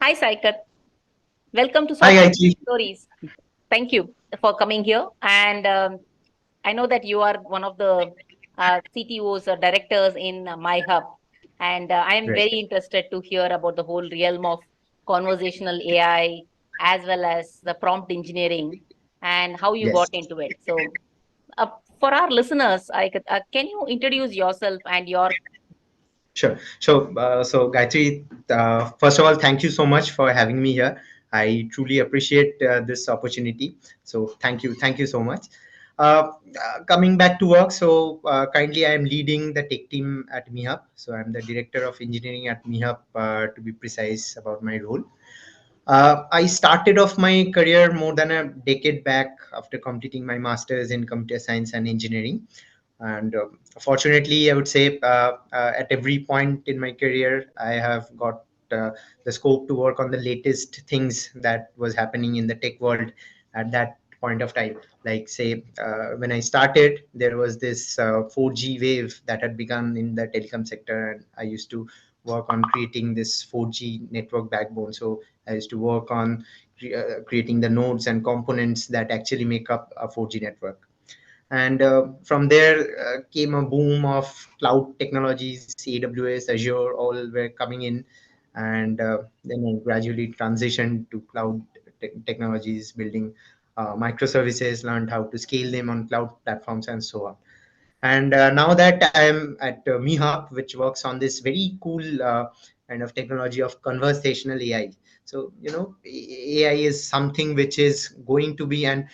Hi, Saikat. Welcome to Hi, Software Gayatri. Stories. Thank you for coming here. And I know that you are one of the CTOs or directors in Mihup. And I am Right. very interested to hear about the whole realm of conversational AI as well as the prompt engineering and how you got Yes. into it. So, uh, for our listeners, can you introduce yourself and your. Sure. So Gayatri, first of all, thank you so much for having me here. I truly appreciate this opportunity. So thank you so much. Coming back to work, so currently I am leading the tech team at Mihup. So I'm the director of engineering at Mihup, to be precise about my role. I started off my career more than a decade back after completing my master's in computer science and engineering. And fortunately, I would say at every point in my career, I have got the scope to work on the latest things that was happening in the tech world at that point of time. Like say, when I started, there was this 4G wave that had begun in the telecom sector, and I used to work on creating this 4G network backbone. So I used to work on creating the nodes and components that actually make up a 4G network. And from there came a boom of cloud technologies, AWS, Azure, all were coming in. And then I gradually transitioned to cloud technologies, building microservices, learned how to scale them on cloud platforms, and so on. And now that I'm at Mihup, which works on this very cool kind of technology of conversational AI. So AI is something which is going to be, and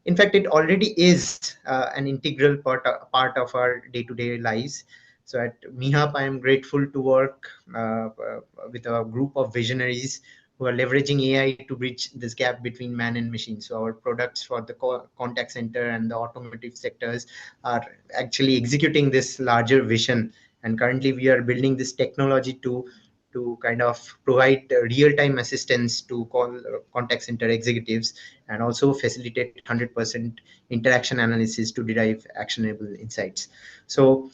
in fact it already is an integral part of our day-to-day lives. So at Mihup, I am grateful to work with a group of visionaries who are leveraging AI to bridge this gap between man and machine. So our products for the contact center and the automotive sectors are actually executing this larger vision. And currently we are building this technology to kind of provide real-time assistance to call contact center executives, and also facilitate 100% interaction analysis to derive actionable insights. So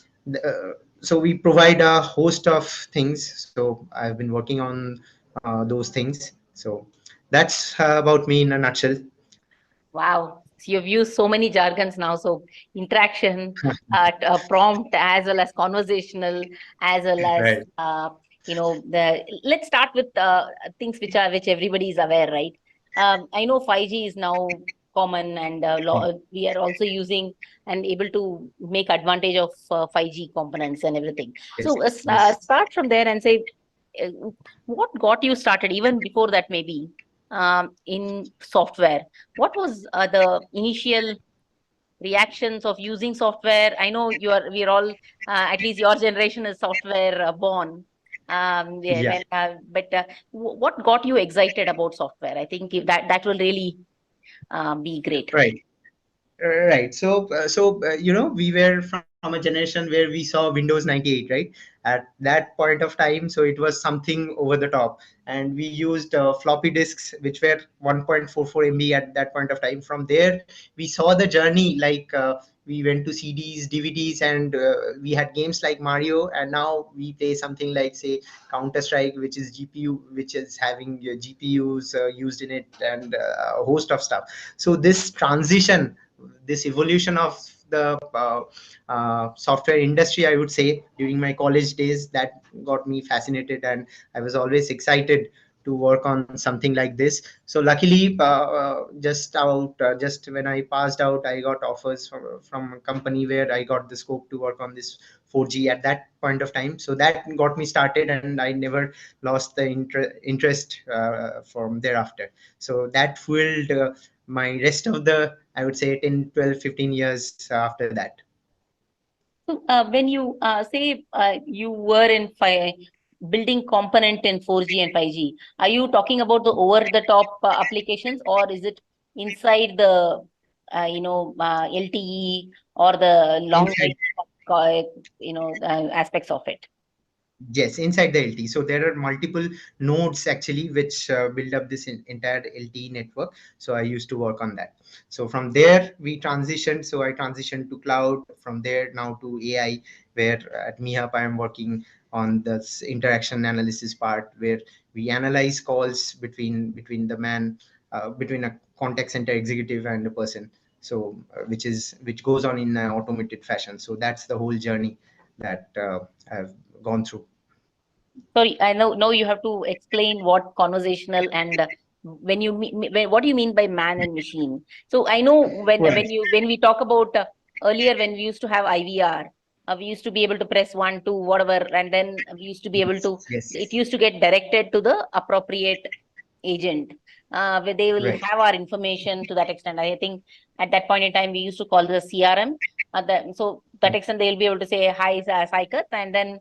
so we provide a host of things. So I've been working on those things. So that's about me in a nutshell. Wow. So you've used so many jargons now. So interaction, prompt, as well as conversational, as well as Right. the. Let's start with things which everybody is aware, right? I know 5G is now common, and we are also using and able to make advantage of 5G components and everything. Yes. So Yes. start from there and say uh, what got you started. Even before that, maybe in software, what was the initial reactions of using software? I know we're all, at least your generation is software born. Yeah, Yeah. but what got you excited about software? I think that will really be great. Right. Right. So we were from a generation where we saw Windows 98, right? At that point of time, so it was something over the top, and we used floppy disks, which were 1.44 MB at that point of time. From there, we saw the journey. Like we went to CDs, DVDs, and we had games like Mario, and now we play something like, say, Counter Strike, which is GPU, which is having GPUs used in it, and a host of stuff. So this transition, this evolution of the software industry, I would say, during my college days, that got me fascinated, and I was always excited to work on something like this. So luckily, just when I passed out, I got offers from a company where I got the scope to work on this 4G at that point of time. So that got me started, and I never lost the interest from thereafter. So that fueled my rest of the, I would say, 10, 12, 15 years after that. So when you say you were in building component in 4G and 5G, are you talking about the over the top applications, or is it inside the LTE or the long Inside, range aspects of it? yes, inside the LTE. So there are multiple nodes actually which build up this entire LTE network. So I used to work on that. So from there we transitioned. So I transitioned to cloud. From there now to AI, where at Mihup I am working on this interaction analysis part, where we analyze calls between the man, between a contact center executive and a person. So which goes on in an automated fashion. So that's the whole journey that I've gone through. Sorry, I know. Now you have to explain what conversational and when you what do you mean by man and machine? So I know Right. when we talk about earlier when we used to have IVR, we used to be able to press one, two, whatever, and then we used to be able to. Yes, yes. It used to get directed to the appropriate agent, where they will Right. have our information to that extent. I think at that point in time we used to call the CRM. So that extent they'll be able to say hi, Saikat, and then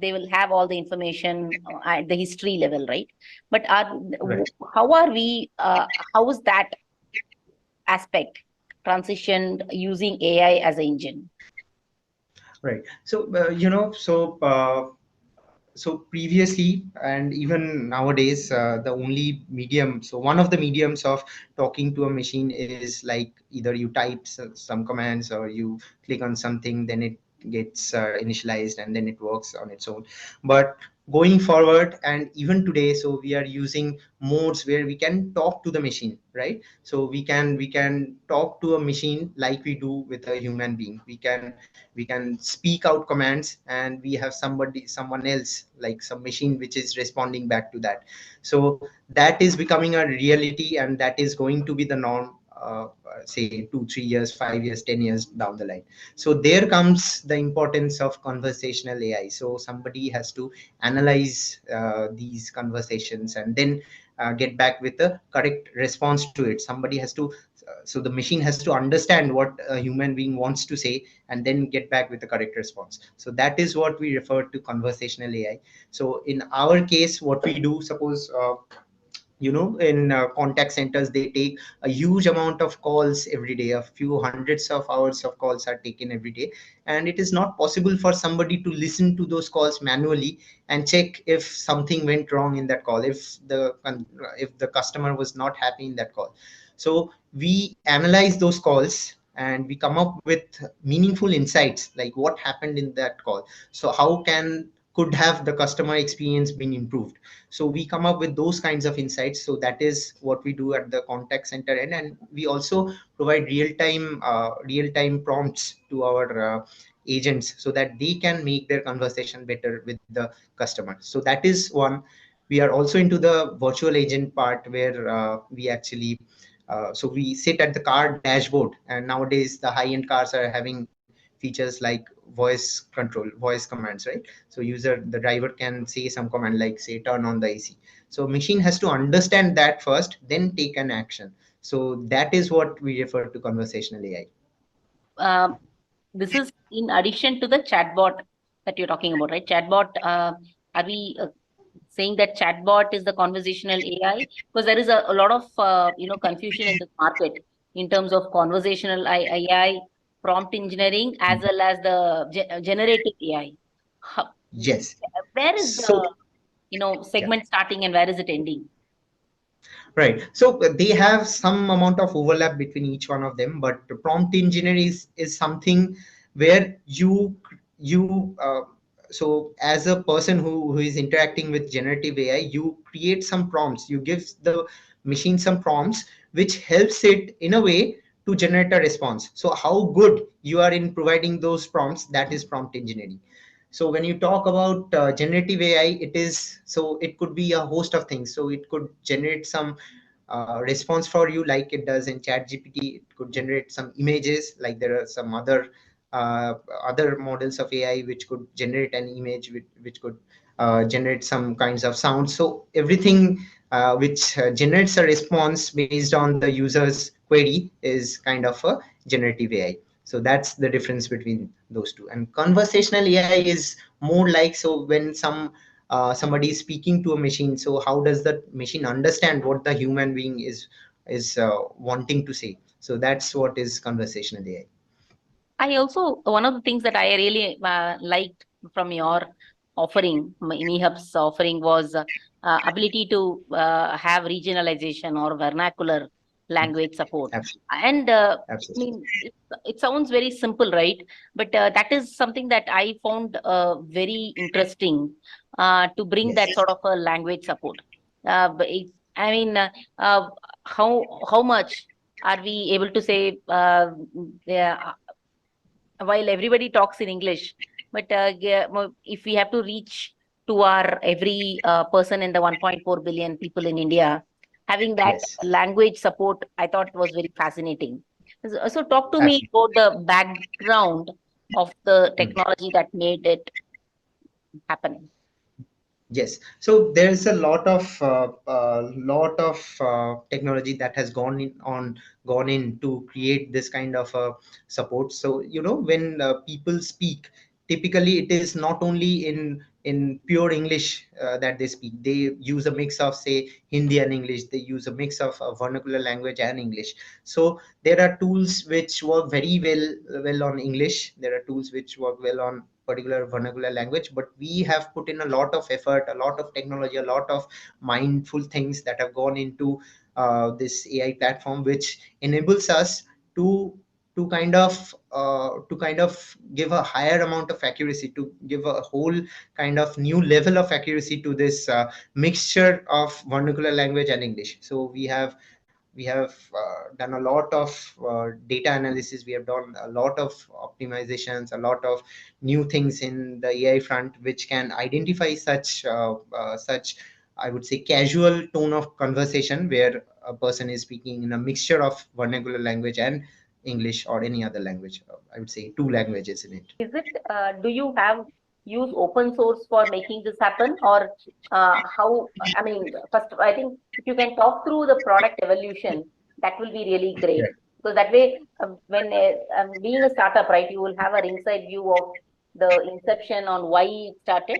they will have all the information at the history level, right? But Right. how are we? How is that aspect transitioned using AI as an engine? Right. So so previously and even nowadays, the only medium, so one of the mediums of talking to a machine is like either you type some commands or you click on something, then it gets initialized and then it works on its own. But going forward and even today, so we are using modes where we can talk to the machine, right? So we can talk to a machine like we do with a human being. We can speak out commands, and we have someone else, like some machine, which is responding back to that. So that is becoming a reality, and that is going to be the norm, say 2 3 years, 5 years, 10 years down the line. So there comes the importance of conversational AI. So somebody has to analyze these conversations and then get back with the correct response to it. Somebody has to, so the machine has to understand what a human being wants to say and then get back with the correct response. So that is what we refer to conversational AI. So in our case, what we do, suppose in contact centers, they take a huge amount of calls every day. A few hundreds of hours of calls are taken every day, and it is not possible for somebody to listen to those calls manually and check if something went wrong in that call, if the customer was not happy in that call. So we analyze those calls and we come up with meaningful insights, like what happened in that call. So how could have the customer experience been improved. So we come up with those kinds of insights. So that is what we do at the contact center end, and we also provide real time prompts to our agents, so that they can make their conversation better with the customer. So that is one. We are also into the virtual agent part, where we actually so we sit at the car dashboard, and nowadays the high end cars are having features like voice commands, right? So the driver can say some command, like say turn on the AC. So machine has to understand that first, then take an action. So that is what we refer to conversational AI. Uh, this is in addition to the chatbot that you're talking about, right? Chatbot. Are we saying that chatbot is the conversational AI? Because there is a lot of confusion in the market in terms of conversational AI, prompt engineering, as well as the generative AI. How, Yes. where is So the yeah. segment starting and where is it ending? Right. So they have some amount of overlap between each one of them, but the prompt engineering is something where you so as a person who is interacting with generative AI, you create some prompts, you give the machine some prompts, which helps it in a way to generate a response. So how good you are in providing those prompts, that is prompt engineering. So when you talk about generative AI, it could be a host of things. So it could generate some response for you, like it does in chat gpt. It could generate some images, like there are some uh, other models of AI which could generate an image, which could generate some kinds of sound. So everything which generates a response based on the user's query is kind of a generative AI. So that's the difference between those two. And conversational AI is more like, so when somebody is speaking to a machine, so how does the machine understand what the human being is wanting to say. So that's what is conversational AI. I also, one of the things that I really liked from your offering, Mihup's offering, was ability to have regionalization or vernacular. language support. Absolutely. And I Absolutely. mean, it sounds very simple, right? But that is something that I found very interesting, to bring that Yes. sort of a language support. I mean, how much are we able to say? Yeah, while everybody talks in English, but if we have to reach to our every person in the 1.4 billion people in India, having that Yes. language support, I thought was very fascinating. So talk to me Absolutely. about the background of the Mm. technology that made it happen. Yes. So there's a lot of technology that has gone in to create this kind of support. So when people speak, typically it is not only in pure English that they speak. They use a mix of, say, Hindi and English. They use a mix of vernacular language and English. So there are tools which work very well on English. There are tools which work well on particular vernacular language, but we have put in a lot of effort, a lot of technology, a lot of mindful things that have gone into this AI platform, which enables us to to kind of give a higher amount of accuracy, to give a whole kind of new level of accuracy to this mixture of vernacular language and English. So we have done a lot of data analysis. We have done a lot of optimizations, a lot of new things in the AI front, which can identify such, I would say, casual tone of conversation where a person is speaking in a mixture of vernacular language and English or any other language. I would say two languages in it. Is it, do you have use open source for making this happen, or how? I mean, first, I think if you can talk through the product evolution, that will be really great. Right. Because that way, when being a startup, right, you will have an inside view of the inception on why it started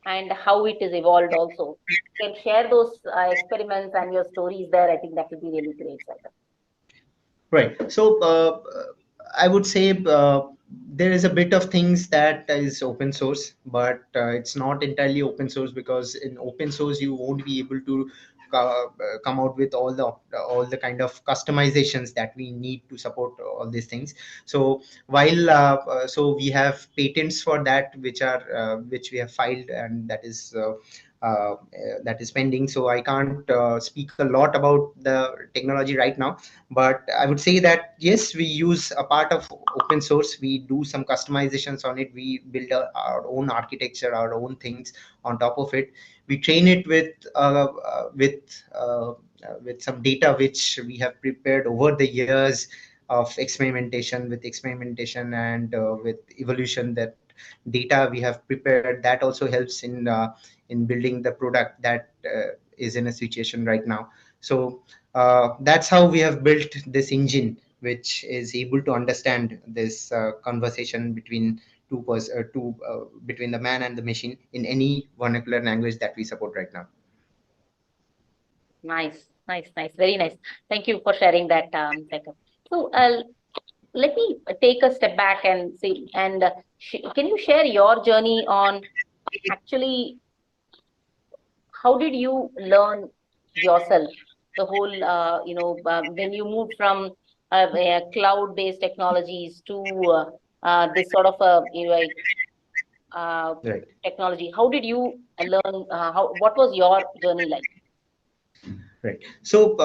and how it is evolved also. You can share those experiments and your stories there. I think that will be really great, Saikat. Right. So I would say there is a bit of things that is open source, but it's not entirely open source, because in open source you won't be able to come out with all the kind of customizations that we need to support all these things. So so we have patents for that, which we have filed, and that is pending. So I can't speak a lot about the technology right now, but I would say that yes, we use a part of open source. We do some customizations on it. We build our own architecture, our own things on top of it. We train it with some data which we have prepared over the years of experimentation and with evolution. That data we have prepared, that also helps in building the product that is in a situation right now. So that's how we have built this engine, which is able to understand this conversation between the man and the machine in any vernacular language that we support right now. Nice, nice, nice, very nice. Thank you for sharing that, Saikat. So, let me take a step back and see, and can you share your journey on actually how did you learn yourself the whole when you moved from cloud-based technologies to this sort of uh, Right. technology? How did you learn? How what was your journey like? Right. So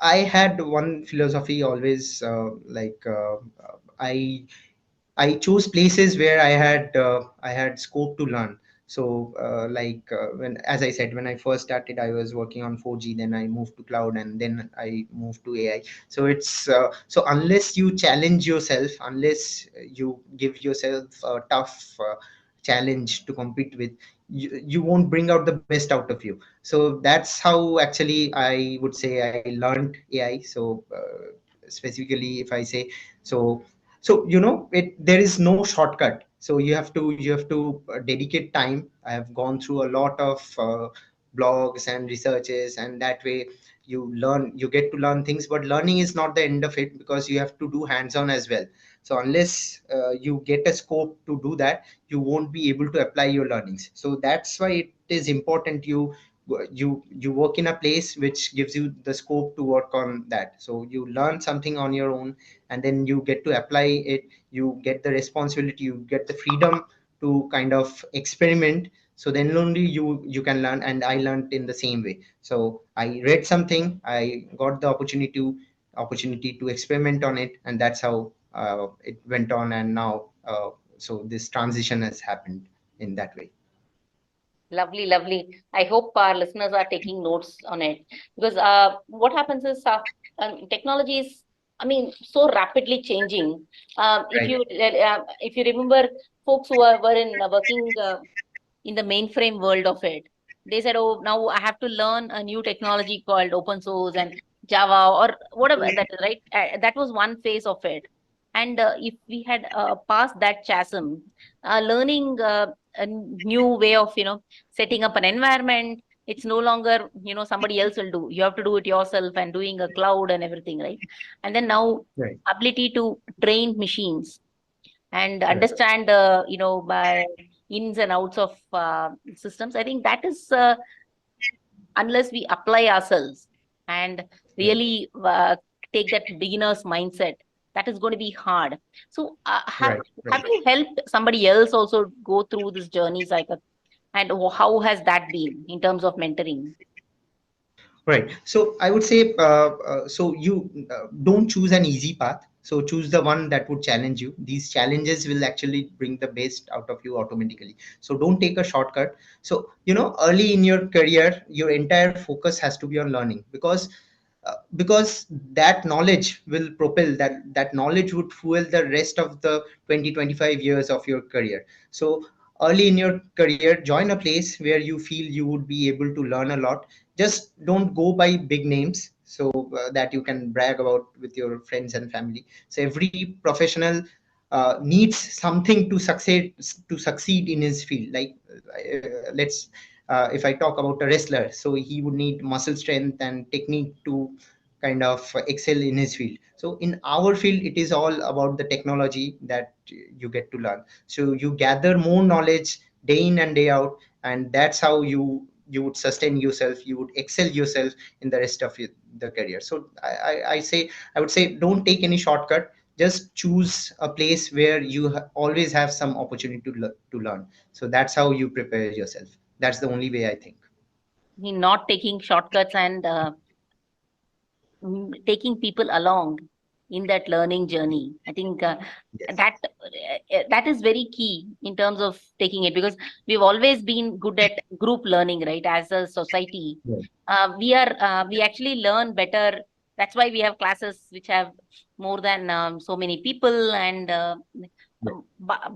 I had one philosophy always, I I chose places where I had scope to learn. So when, as I said, when I first started, I was working on 4G. Then I moved to cloud, and then I moved to AI. So so unless you challenge yourself, unless you give yourself a tough challenge to compete with, you won't bring out the best out of you. So that's how actually I would say I learned AI. So specifically, if I say, so there is no shortcut. So you have to dedicate time. I have gone through a lot of blogs and researches, and that way you get to learn things. But learning is not the end of it, because you have to do hands on as well. So unless you get a scope to do that, you won't be able to apply your learnings. So that's why it is important you you work in a place which gives you the scope to work on that. So you learn something on your own, and then you get to apply it. You get the responsibility, you get the freedom to kind of experiment. So then only you can learn, and I learned in the same way. So I read something, I got the opportunity to experiment on it, and that's how it went on. And now so this transition has happened in that way. Lovely, lovely. I hope our listeners are taking notes on it, because what happens is technology is, I mean, so rapidly changing. Right. If you remember, folks who were in working in the mainframe world of it, they said, "Oh, now I have to learn a new technology called open source and Java or whatever that is." Right? That was one phase of it. And if we had passed that chasm, learning a new way of setting up an environment, it's no longer somebody else will do. You have to do it yourself, and doing a cloud and everything, right? And then now Right. ability to train machines and Right. understand by ins and outs of systems. I think that is unless we apply ourselves and Right. really take that beginner's mindset, that is going to be hard. So Right. have Right. you helped somebody else also go through this journey, Saikat? And how has that been in terms of mentoring? Right. So I would say, so you don't choose an easy path. So choose the one that would challenge you. These challenges will actually bring the best out of you automatically. So don't take a shortcut. So, early in your career, your entire focus has to be on learning, because that knowledge will propel, that knowledge would fuel the rest of the 20-25 years of your career. So early in your career, join a place where you feel you would be able to learn a lot. Just don't go by big names, so that you can brag about with your friends and family. So every professional needs something to succeed in his field. Like, let's if I talk about a wrestler, so he would need muscle strength and technique to kind of excel in his field. So in our field, it is all about the technology that you get to learn. So you gather more knowledge day in and day out, and that's how you would sustain yourself, you would excel yourself in the rest of the career. So I would say, don't take any shortcut. Just choose a place where you always have some opportunity to learn. So that's how you prepare yourself. That's the only way, I think. Not taking shortcuts and taking people along in that learning journey. I think Yes. that is very key in terms of taking it, because we've always been good at group learning, right? As a society, Right. we actually learn better. That's why we have classes which have more than so many people, and Right.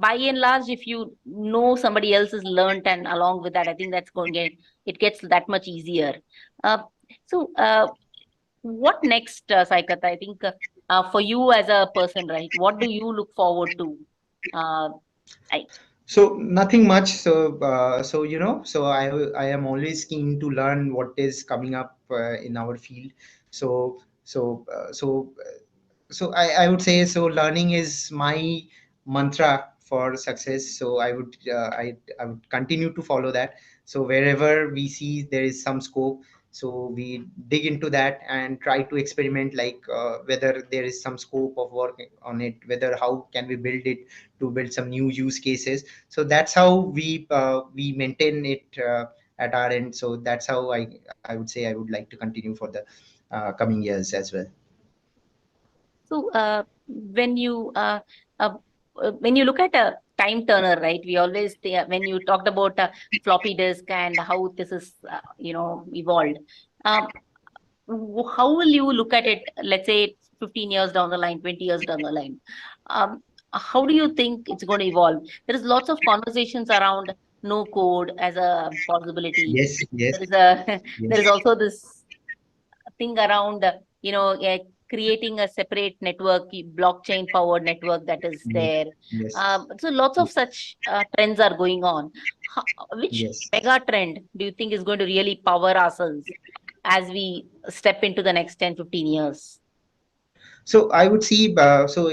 by and large, if you know somebody else has learned, and along with that, I think that's going to it gets that much easier. Uh, so, what next, Saikat? I think for you as a person, right? What do you look forward to? Uh, I So nothing much. So I am always keen to learn what is coming up in our field. So so uh, so so I would say, so learning is my mantra for success. So I would continue to follow that. So wherever we see there is some scope, so we dig into that and try to experiment, like whether there is some scope of work on it, whether how can we build it to build some new use cases. So that's how we maintain it at our end. So that's how I would say I would like to continue for the coming years as well. so uh, when you look at a time turner, right? We always when you talked about floppy disk and how this is evolved. Um, how will you look at it, let's say 15 years down the line, 20 years down the line? um, how do you think it's going to evolve? There is lots of conversations around no code as a possibility. Yes, yes, There is a there is yes, also this thing around creating a separate network, blockchain powered network that is yes, there. yes, So lots of such trends are going on. How, which yes. mega trend do you think is going to really power ourselves as we step into the next 10-15 years? So I would see. So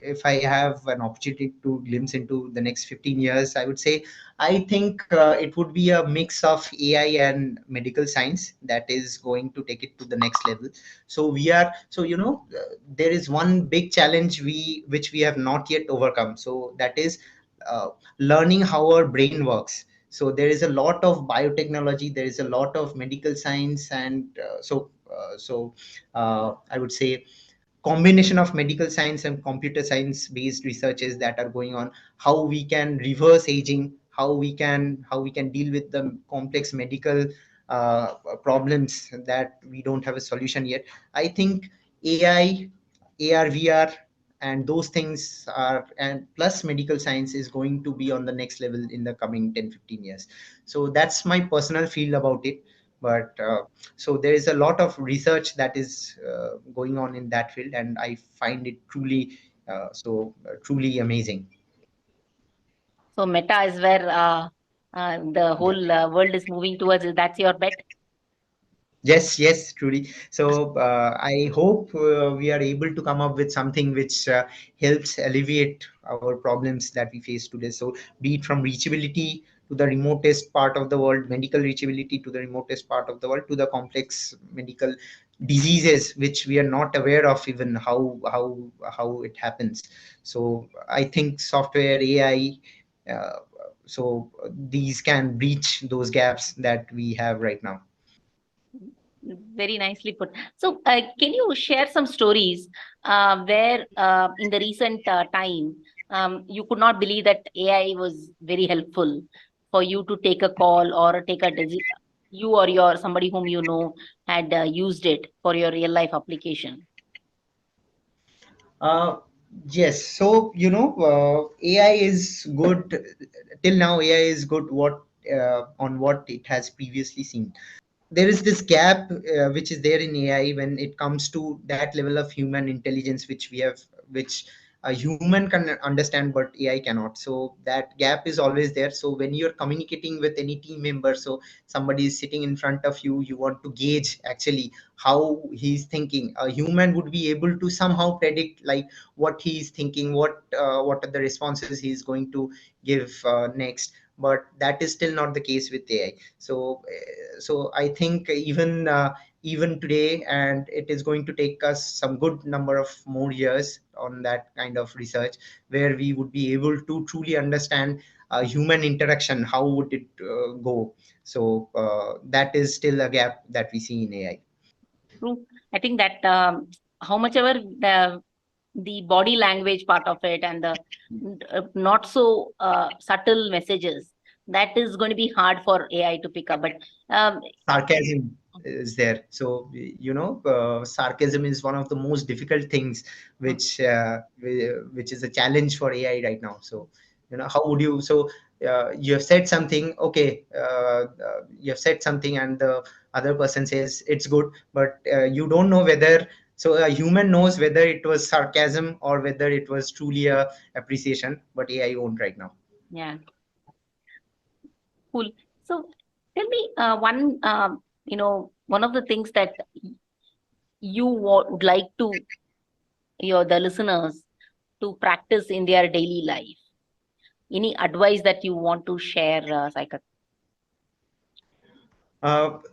if I have an opportunity to glimpse into the next 15 years, I would say I think it would be a mix of AI and medical science that is going to take it to the next level. So we are, so there is one big challenge which we have not yet overcome. So that is uh, learning how our brain works. So there is a lot of biotechnology, there is a lot of medical science, and I would say combination of medical science and computer science based researches that are going on, how we can reverse aging, how we can deal with the complex medical problems that we don't have a solution yet. I think AI, AR, VR, and those things are, and plus medical science is going to be on the next level in the coming 10-15 years. So that's my personal feel about it. But so there is a lot of research that is going on in that field, and I find it truly amazing. So Meta is where the Yeah. whole world is moving towards. That's your bet. Yes, yes, truly. So I hope we are able to come up with something which helps alleviate our problems that we face today. So be it from reachability to the remotest part of the world, medical reachability to the remotest part of the world, to the complex medical diseases which we are not aware of even how it happens. So I think software, AI, uh, these can breach those gaps that we have right now. Very nicely put. So, can you share some stories where, in the recent time, you could not believe that AI was very helpful for you to take a call or take a you or your somebody whom you know had used it for your real life application? Uh, yes. So, AI is good. Till now, AI is good on what it has previously seen. There is this gap which is there in AI when it comes to that level of human intelligence which a human can understand but AI cannot. So that gap is always there. So when you're communicating with any team member, so somebody is sitting in front of you, you want to gauge actually how he's thinking. A human would be able to somehow predict like what he's thinking, what are the responses he's going to give next. But that is still not the case with AI. So I think even today, and it is going to take us some good number of more years on that kind of research, where we would be able to truly understand human interaction, how would it go. So that is still a gap that we see in AI. True. I think that how much ever the body language part of it and the not so subtle messages, that is going to be hard for AI to pick up. But um, Sarcasm is there. So sarcasm is one of the most difficult things which is a challenge for AI right now. So how would you, so you have said something, okay, you have said something and the other person says it's good, but you don't know whether, so a human knows whether it was sarcasm or whether it was truly a appreciation, but AI won't right now. yeah, cool. So tell me one, one of the things that you would like to your the listeners to practice in their daily life. Any advice that you want to share, Saikat?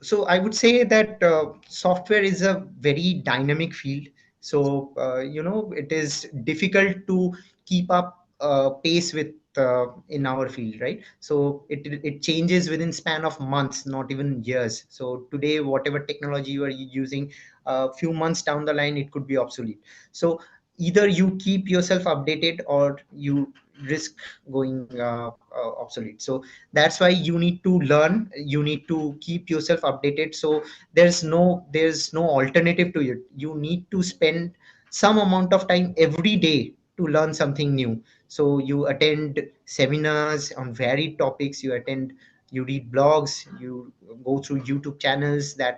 So I would say that software is a very dynamic field. So it is difficult to keep up pace with in our field, right? So it changes within span of months, not even years. So today, whatever technology you are using, a few months down the line, it could be obsolete. So either you keep yourself updated or you risk going obsolete. So that's why you need to learn, you need to keep yourself updated. So there's no alternative to it. You need to spend some amount of time every day to learn something new. So you attend seminars on varied topics, you read blogs, you go through YouTube channels that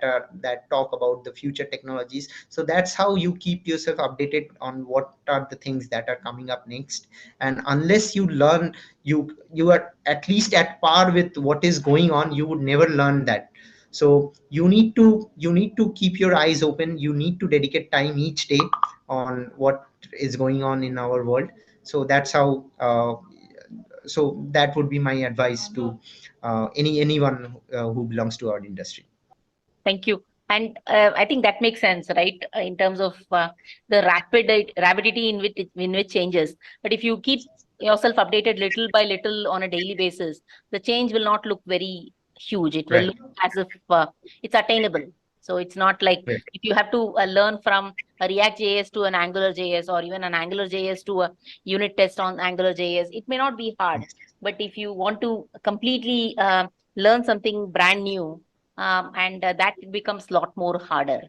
talk about the future technologies. So that's how you keep yourself updated on what are the things that are coming up next. And unless you learn, you are at least at par with what is going on, you would never learn that. So you need to keep your eyes open, you need to dedicate time each day on what is going on in our world. So that's how so that would be my advice to anyone who belongs to our industry. Thank you. And I think that makes sense, right? In terms of the rapidity in which changes. But if you keep yourself updated little by little on a daily basis, the change will not look very huge. It will Right. look as if it's attainable. So it's not like Right. if you have to learn from a React JS to an Angular JS, or even an Angular JS to a unit test on Angular JS, it may not be hard. But if you want to completely learn something brand new, and that becomes a lot more harder.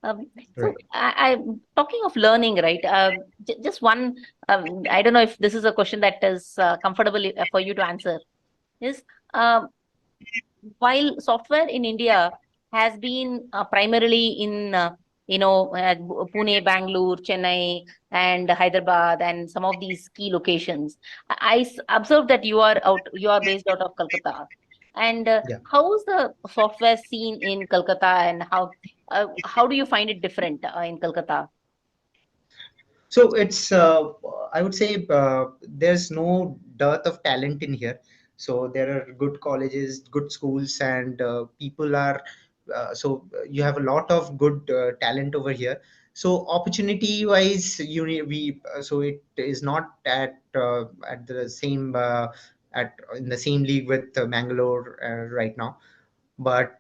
So Right. I talking of learning, right? Just one. I don't know if this is a question that is comfortable for you to answer. Is um, while software in India has been primarily in Pune, Bangalore, Chennai, and Hyderabad, and some of these key locations, I observed that you are based out of Calcutta. And Yeah. how is the software scene in Calcutta, and how do you find it different in Calcutta? So it's I would say there's no dearth of talent in here. So there are good colleges, good schools, and people are. You have a lot of good talent over here. So opportunity wise, you need we so it is not at the same at in the same league with Bangalore right now, but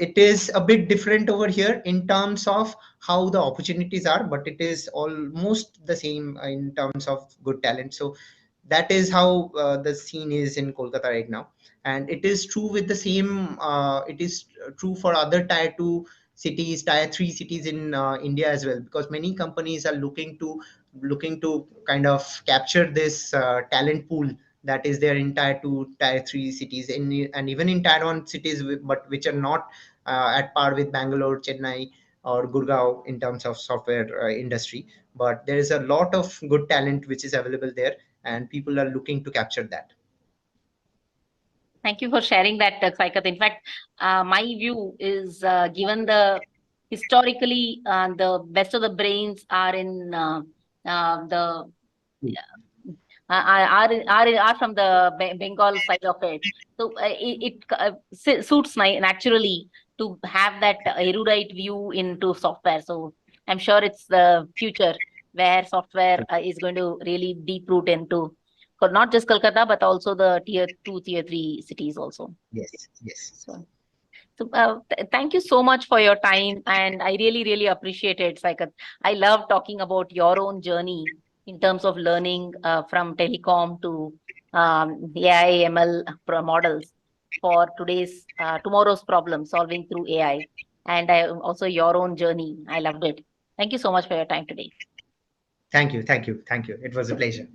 it is a bit different over here in terms of how the opportunities are, but it is almost the same in terms of good talent. So that is how the scene is in Kolkata right now, and it is true with the same it is true for other tier 2 cities, tier 3 cities in India as well, because many companies are looking to kind of capture this talent pool that is there in tier 2, tier 3 cities, and even in tier 1 cities, but which are not at par with Bangalore, Chennai, or Gurgaon in terms of software industry. But there is a lot of good talent which is available there, and people are looking to capture that. Thank you for sharing that, Saikat. In fact, my view is given the historically the best of the brains are in the are from the Bengal side of it. So it suits naturally to have that erudite view into software. So I'm sure it's the future where software is going to really deep root into not just Kolkata, but also the tier 2, tier 3 cities also. Yes, yes. So thank you so much for your time, and I really, really appreciate it, Saikat. I love talking about your own journey in terms of learning from telecom to AI, ML models for tomorrow's problem solving through AI, and also your own journey. I loved it. Thank you so much for your time today. Thank you, thank you, thank you. It was a pleasure.